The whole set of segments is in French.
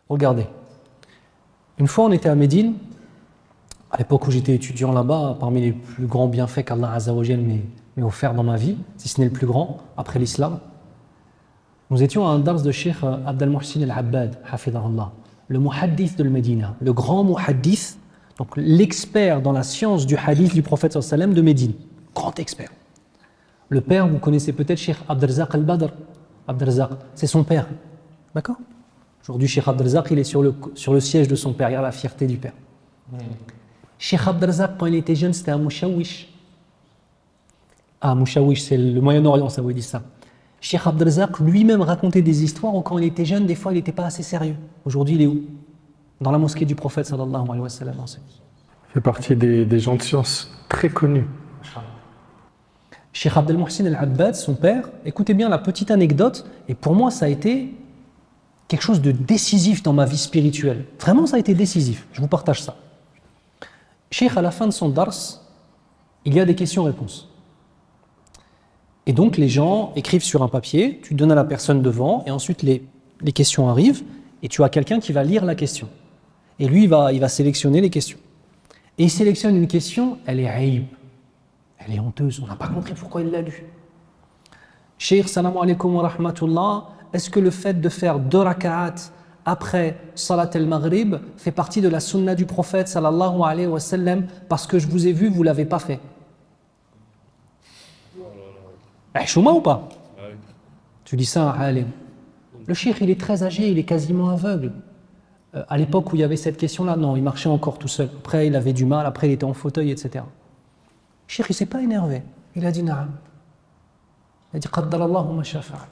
Regardez. Une fois, on était à Médine, à l'époque où j'étais étudiant là-bas, parmi les plus grands bienfaits qu'Allah Azza wa Jal m'ait offert dans ma vie, si ce n'est le plus grand, après l'islam. Nous étions à un dars de Cheikh Abd al-Muhsin al-Abbad, hafidahullah, le muhaddith de Médine, le grand muhaddith, donc l'expert dans la science du hadith du prophète sallallahu alayhi wa sallam de Médine, grand expert. Le père, vous connaissez peut-être Cheikh Abdelrazak al-Badr. Abdelrazak, c'est son père. D'accord? Aujourd'hui, Cheikh Abdelrazak, il est sur le siège de son père. Il y a la fierté du père. Cheikh Abdelrazak, quand il était jeune, c'était un mouchawish. Ah, mouchawish, c'est le Moyen-Orient, ça vous dit ça. Cheikh Abdelrazak lui-même racontait des histoires où, quand il était jeune, des fois, il n'était pas assez sérieux. Aujourd'hui, il est où? Dans la mosquée du prophète, sallallahu alayhi wa sallam. Il fait partie des gens de science très connus. Cheikh Abd al-Muhsin al-Abbad, son père, écoutez bien la petite anecdote, et pour moi ça a été quelque chose de décisif dans ma vie spirituelle. Vraiment, ça a été décisif. Je vous partage ça. Cheikh, à la fin de son dars, il y a des questions-réponses. Et donc les gens écrivent sur un papier, tu donnes à la personne devant, et ensuite les questions arrivent, et tu as quelqu'un qui va lire la question. Et lui, il va sélectionner les questions. Et il sélectionne une question, elle est aïb. Elle est honteuse, on n'a pas compris pourquoi il l'a lu. Cheikh, salam alaikum wa rahmatullah, est-ce que le fait de faire 2 raka'at après salat al-maghrib fait partie de la sunna du prophète sallallahu alayhi wa sallam, parce que je vous ai vu, vous ne l'avez pas fait? Chouma ou pas? Tu dis ça à un alim. Le cheikh, il est très âgé, il est quasiment aveugle. À l'époque où il y avait cette question-là, non, il marchait encore tout seul. Après, il avait du mal, après, il était en fauteuil, etc. Cheikh, il ne s'est pas énervé. Il a dit na'am. Il a dit qaddarallahu ma shafa'a.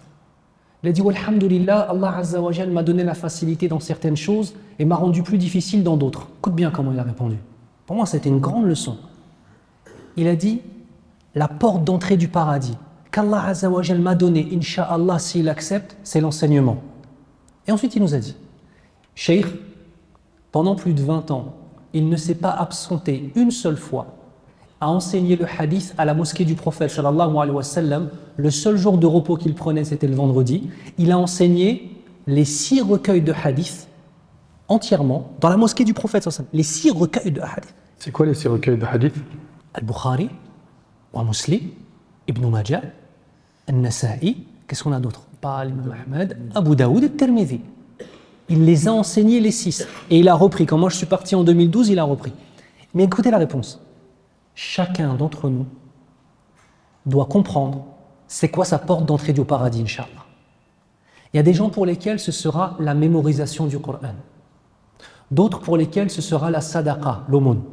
Il a dit walhamdulillah, Allah Azza wa Jal m'a donné la facilité dans certaines choses et m'a rendu plus difficile dans d'autres. Écoute bien comment il a répondu. Pour moi, c'était une grande leçon. Il a dit la porte d'entrée du paradis qu'Allah Azza wa Jal m'a donné, incha'Allah, s'il accepte, c'est l'enseignement. Et ensuite, il nous a dit Cheikh, pendant plus de 20 ans, il ne s'est pas absenté une seule fois à enseigner le hadith à la mosquée du prophète sallallahu alayhi wa sallam. Le seul jour de repos qu'il prenait, c'était le vendredi. Il a enseigné les 6 recueils de hadith entièrement dans la mosquée du prophète sallallahu alayhi wa sallam. Les 6 recueils de hadith. C'est quoi les 6 recueils de hadith? Al-Bukhari, wa Muslim, Ibn Majah, Al-Nasa'i, qu'est-ce qu'on a d'autre? Pas l'imam Ahmad, Abu Daoud et Tirmidhi. Il les a enseignés les 6. Et il a repris. Quand moi je suis parti en 2012, il a repris. Mais écoutez la réponse. Chacun d'entre nous doit comprendre c'est quoi sa porte d'entrée au paradis, Inch'Allah. Il y a des gens pour lesquels ce sera la mémorisation du Coran. D'autres pour lesquels ce sera la sadaqa, l'aumône.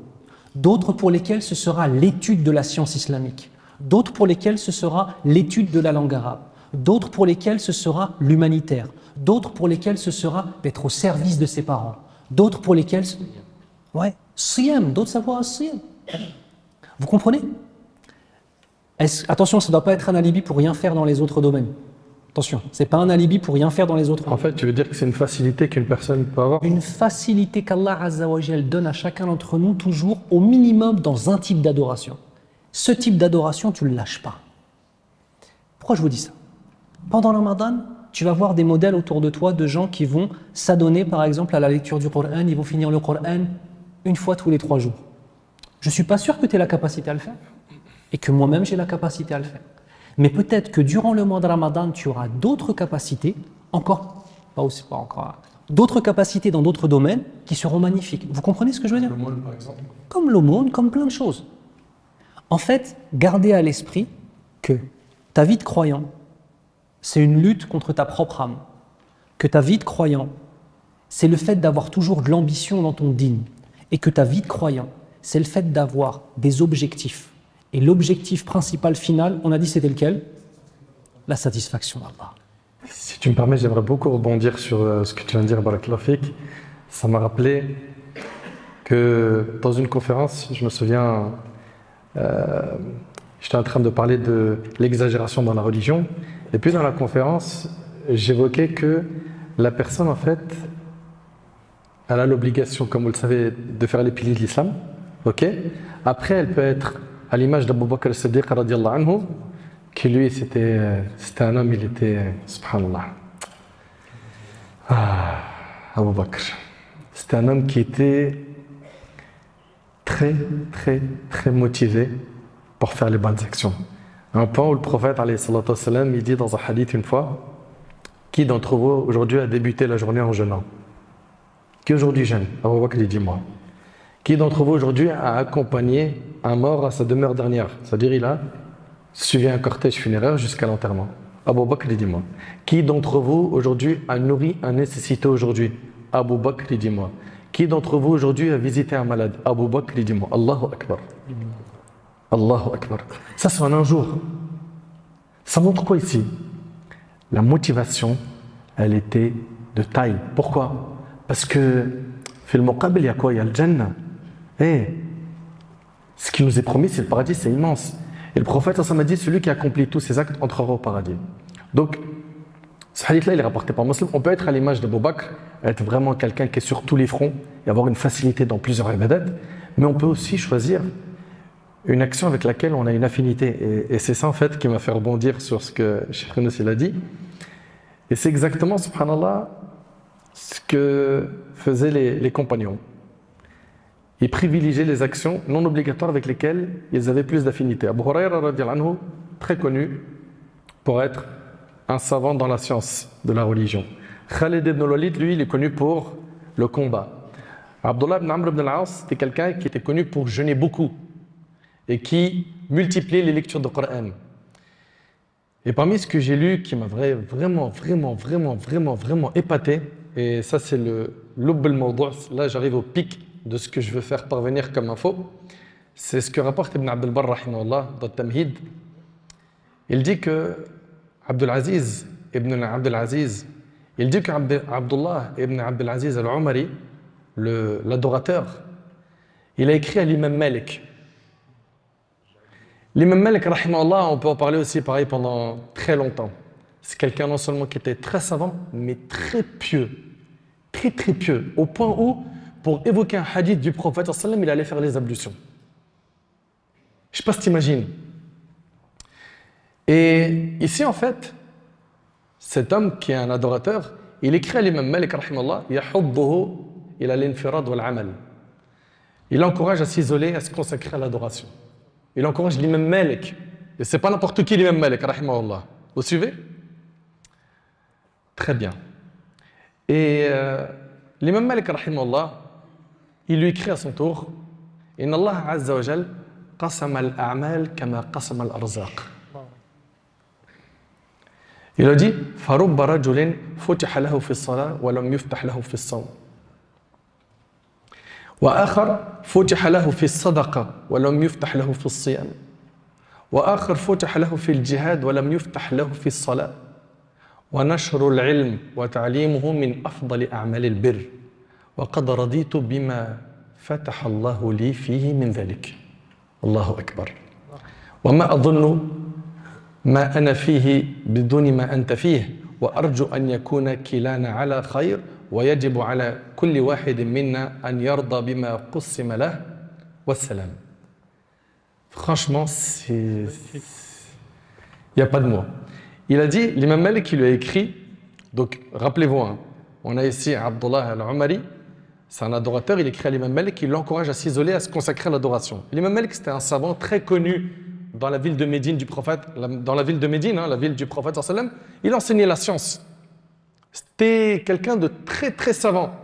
D'autres pour lesquels ce sera l'étude de la science islamique. D'autres pour lesquels ce sera l'étude de la langue arabe. D'autres pour lesquels ce sera l'humanitaire. D'autres pour lesquels ce sera d'être au service de ses parents. D'autres pour lesquels... Ouais, siyam, d'autres savoir siyam. Vous comprenez? Attention, ça ne doit pas être un alibi pour rien faire dans les autres domaines. Attention, ce n'est pas un alibi pour rien faire dans les autres domaines. En fait, tu veux dire que c'est une facilité qu'une personne peut avoir? Une facilité qu'Allah Azza wa Jal donne à chacun d'entre nous, toujours au minimum dans un type d'adoration. Ce type d'adoration, tu ne le lâches pas. Pourquoi je vous dis ça? Pendant le Ramadan, tu vas voir des modèles autour de toi de gens qui vont s'adonner par exemple à la lecture du Coran, ils vont finir le Coran une fois tous les 3 jours. Je ne suis pas sûr que tu aies la capacité à le faire et que moi-même j'ai la capacité à le faire. Mais peut-être que durant le mois de Ramadan, tu auras d'autres capacités, d'autres capacités dans d'autres domaines qui seront magnifiques. Vous comprenez ce que je veux dire? L'aumône, par exemple. Comme l'aumône, comme plein de choses. En fait, gardez à l'esprit que ta vie de croyant, c'est une lutte contre ta propre âme. Que ta vie de croyant, c'est le fait d'avoir toujours de l'ambition dans ton dîn. Et que ta vie de croyant, c'est le fait d'avoir des objectifs. Et l'objectif principal final, on a dit c'était lequel? La satisfaction d'Allah. Si tu me permets, j'aimerais beaucoup rebondir sur ce que tu viens de dire, Barakallahu Fik. Ça m'a rappelé que dans une conférence, je me souviens, j'étais en train de parler de l'exagération dans la religion. Et puis dans la conférence, j'évoquais que la personne, en fait, elle a l'obligation, comme vous le savez, de faire les piliers de l'islam. Ok. Après, elle peut être à l'image d'Abu Bakr as-Siddiq radiyallahu anhu, qui lui, c'était un homme, il était, subhanallah. Abu Bakr. C'était un homme qui était très, très, très motivé pour faire les bonnes actions. À un point où le prophète, alayhi salatu wassalam, il dit dans un hadith une fois, qui d'entre vous aujourd'hui a débuté la journée en jeûnant? Qui aujourd'hui jeûne? Abu Bakr, il dit moi. Qui d'entre vous aujourd'hui a accompagné un mort à sa demeure dernière? C'est-à-dire il a suivi un cortège funéraire jusqu'à l'enterrement. Abu Bakr, il dit moi. Qui d'entre vous aujourd'hui a nourri un nécessité aujourd'hui? Abu Bakr, il dit moi. Qui d'entre vous aujourd'hui a visité un malade? Abu Bakr, il dit moi. Allahu Akbar. Allahu Akbar. Ça, c'est en un jour. Ça montre quoi ici? La motivation, elle était de taille. Pourquoi? Parce que, fil muqabil, il y a quoi? Il y a le Jannah. Ce qui nous est promis, c'est le paradis, c'est immense. Et le prophète, ça m'a dit, celui qui accomplit tous ses actes entrera au paradis. Donc, ce hadith-là, il est rapporté par Muslim. On peut être à l'image d'Abu Bakr, être vraiment quelqu'un qui est sur tous les fronts et avoir une facilité dans plusieurs ibadat, mais on peut aussi choisir une action avec laquelle on a une affinité. Et c'est ça, en fait, qui m'a fait rebondir sur ce que Cheikh Yunus a dit. Et c'est exactement, subhanallah, ce que faisaient les compagnons. Ils privilégiaient les actions non obligatoires avec lesquelles ils avaient plus d'affinité. Abu Hurayra, radiyallahu anhu, très connu pour être un savant dans la science de la religion. Khalid ibn al-Walid, lui, il est connu pour le combat. Abdullah ibn Amr ibn al-As, c'était quelqu'un qui était connu pour jeûner beaucoup et qui multipliait les lectures de Coran. Et parmi ce que j'ai lu qui m'a vraiment épaté, et ça c'est le lubb al-mawdu', là j'arrive au pic de ce que je veux faire parvenir comme info, c'est ce que rapporte Ibn Abd al-Barr rahimahullah dans Tamhid. Il dit que Abdulaziz ibn Abdulaziz, il dit qu'Abdullah ibn Abdulaziz al-Umari, l'adorateur, il a écrit à l'imam Malik. L'imam Malik, rahimahullah, on peut en parler aussi pareil pendant très longtemps. C'est quelqu'un non seulement qui était très savant, mais très pieux. Très pieux. Au point où, pour évoquer un hadith du prophète, il allait faire les ablutions. Je ne sais pas si tu imagines. Et ici, en fait, cet homme qui est un adorateur, il écrit à l'imam Malik, rahimahullah, yahudduhu ila l'infirad wal amal. Il encourage à s'isoler, à se consacrer à l'adoration. Il encourage l'imam Malik. Et ce n'est pas n'importe qui l'imam Malik, rahimahullah. Vous suivez? Très bien. Et l'imam Malik, rahimahullah, il lui écrit à son tour, Inna Allah azza wa jal qasama al-a'mal kama qasama al-arzaq. Il a dit, Farubba rajulin futiha lahu fi as-salat wa lam yuftah lahu fi as-sawm. وآخر فتح له في الصدقة ولم يفتح له في الصيام وآخر فتح له في الجهاد ولم يفتح له في الصلاة ونشر العلم وتعليمه من أفضل أعمال البر وقد رضيت بما فتح الله لي فيه من ذلك الله أكبر وما أظن ما أنا فيه بدون ما أنت فيه وأرجو أن يكون كلانا على خير ويجب على كل واحد منا أن يرضى بما قسم له والسلام. Franchement, il n'y a pas de mots. Il a dit, l'imam Malik qui lui a écrit, donc rappelez-vous, hein, on a ici Abdullah al-Umari, c'est un adorateur, il écrit à l'imam Malik, il l'encourage à s'isoler, à se consacrer à l'adoration. L'imam Malik, c'était un savant très connu dans la ville de Médine du prophète, dans la ville de Médine, hein, la ville du prophète sallallahu alayhi wa sallam, il enseignait la science. C'était quelqu'un de très savant.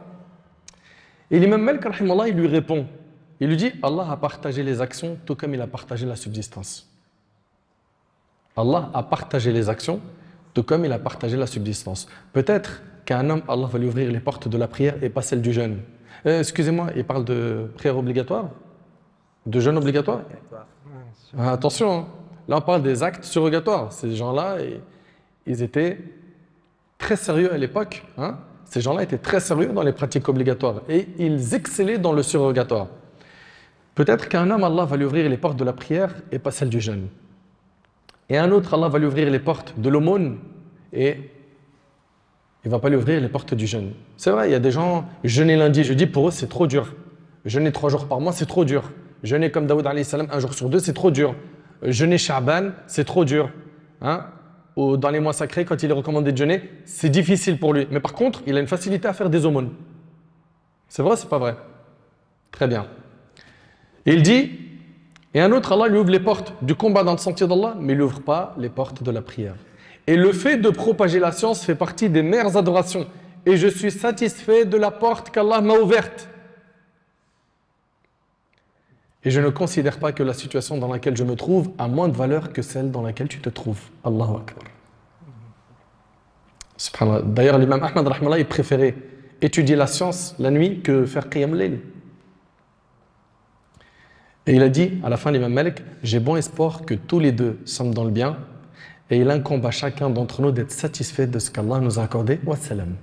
Et l'imam Malik, rahimahullah, il lui répond. Il lui dit, Allah a partagé les actions tout comme il a partagé la subsistance. Allah a partagé les actions tout comme il a partagé la subsistance. Peut-être qu'un homme, Allah va lui ouvrir les portes de la prière et pas celles du jeûne. Excusez-moi, il parle de prière obligatoire? De jeûne obligatoire? Attention, hein. Là on parle des actes surrogatoires. Ces gens-là, ils étaient très sérieux à l'époque. Hein. Ces gens-là étaient très sérieux dans les pratiques obligatoires et ils excellaient dans le surrogatoire. Peut-être qu'un homme, Allah va lui ouvrir les portes de la prière et pas celles du jeûne. Et un autre, Allah va lui ouvrir les portes de l'aumône et il ne va pas lui ouvrir les portes du jeûne. C'est vrai, il y a des gens, jeûner lundi, jeudi, pour eux, c'est trop dur. Jeûner 3 jours par mois, c'est trop dur. Jeûner comme Daoud alayhi salam, 1 jour sur 2, c'est trop dur. Jeûner Sha'ban, c'est trop dur. Hein? dans les mois sacrés, quand il est recommandé de jeûner, c'est difficile pour lui. Mais par contre, il a une facilité à faire des aumônes. C'est vrai ou c'est pas vrai? Très bien. Et il dit, et un autre, Allah lui ouvre les portes du combat dans le sentier d'Allah, mais il n'ouvre pas les portes de la prière. Et le fait de propager la science fait partie des meilleures adorations. Et je suis satisfait de la porte qu'Allah m'a ouverte. Et je ne considère pas que la situation dans laquelle je me trouve a moins de valeur que celle dans laquelle tu te trouves. Allahu Akbar. Subhanallah. D'ailleurs, l'imam Ahmad, rahmallah, il préférait étudier la science la nuit que faire qiyam layl. Et il a dit, à la fin, l'imam Malik, j'ai bon espoir que tous les deux sommes dans le bien, et il incombe à chacun d'entre nous d'être satisfait de ce qu'Allah nous a accordé. Wassalam.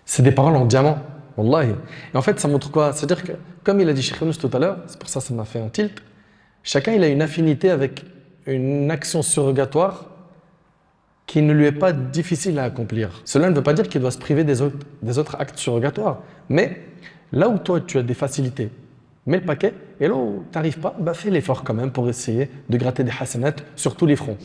C'est des paroles en diamant. Wallahi. Et en fait, ça montre quoi? C'est-à-dire que, comme il a dit Cheikh Younous tout à l'heure, c'est pour ça que ça m'a fait un tilt, chacun il a une affinité avec une action surrogatoire qui ne lui est pas difficile à accomplir. Cela ne veut pas dire qu'il doit se priver des autres actes surrogatoires. Mais là où toi tu as des facilités, mets le paquet, et là où tu n'arrives pas, bah fais l'effort quand même pour essayer de gratter des hasanats sur tous les fronts.